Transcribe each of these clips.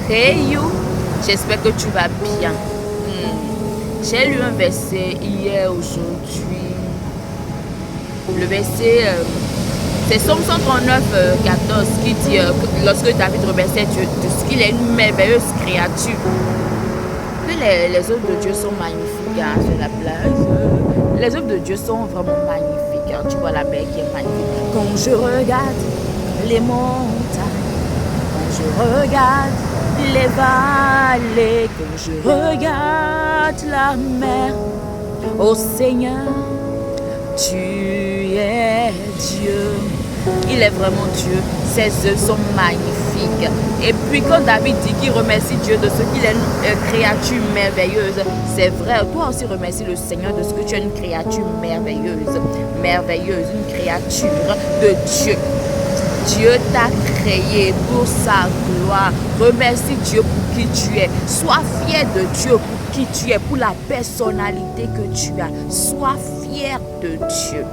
Hey you, j'espère que tu vas bien. J'ai lu un verset hier, aujourd'hui. Le verset, c'est Somme 139, 14 qui dit que lorsque David remerciait Dieu de ce qu'il est une merveilleuse créature. Que les œuvres de Dieu sont magnifiques hein, sur la plage. Les œuvres de Dieu sont vraiment magnifiques. Hein. Tu vois la mer qui est magnifique. Quand je regarde les montagnes, quand je regarde les vallées, quand je regarde la mer, ô Seigneur, tu es Dieu. Il est vraiment Dieu. Ses œuvres sont magnifiques. Et puis quand David dit qu'il remercie Dieu de ce qu'il est une créature merveilleuse, c'est vrai. Toi aussi remercie le Seigneur de ce que tu es une créature merveilleuse. Merveilleuse, une créature de Dieu. Dieu t'a créé pour sa gloire. Remercie Dieu pour qui tu es. Sois fier de Dieu pour qui tu es, pour la personnalité que tu as. Sois fier de Dieu.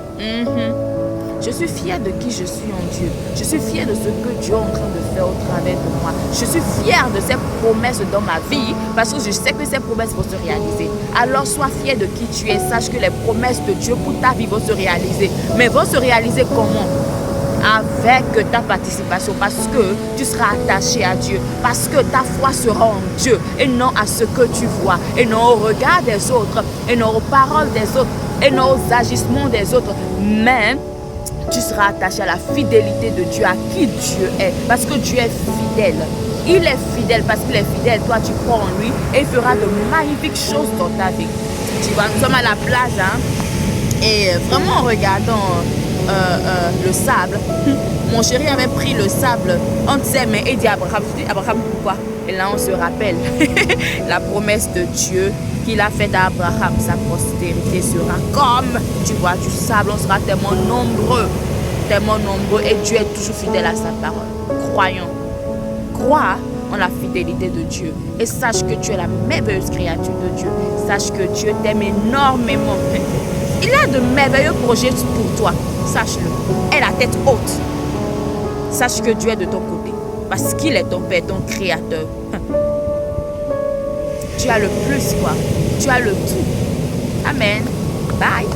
Je suis fière de qui je suis en Dieu. Je suis fière de ce que Dieu est en train de faire au travers de moi. Je suis fière de ses promesses dans ma vie parce que je sais que ces promesses vont se réaliser. Alors sois fière de qui tu es. Sache que les promesses de Dieu pour ta vie vont se réaliser. Mais vont se réaliser comment? Avec ta participation, parce que tu seras attaché à Dieu, parce que ta foi sera en Dieu et non à ce que tu vois, et non au regard des autres, et non aux paroles des autres, et non aux agissements des autres, mais tu seras attaché à la fidélité de Dieu, à qui Dieu est, parce que Dieu est fidèle. Il est fidèle parce qu'il est fidèle. Toi, tu crois en lui et il fera de magnifiques choses dans ta vie. Tu vois, nous sommes à la plage, hein, et vraiment en regardant le sable, mon chéri avait pris le sable entre ses mains et dit à Abraham, Abraham, pourquoi? Et là, on se rappelle la promesse de Dieu qu'il a faite à Abraham, sa postérité sera comme, tu vois, du sable, on sera tellement nombreux, et Dieu est toujours fidèle à sa parole. Croyons, crois en la fidélité de Dieu et sache que tu es la merveilleuse créature de Dieu. Sache que Dieu t'aime énormément. Il a de merveilleux projets pour toi, sache-le. Aie la tête haute. Sache que Dieu est de ton côté parce qu'il est ton Père, ton Créateur. Tu as le plus, quoi. Tu as le tout. Amen. Bye.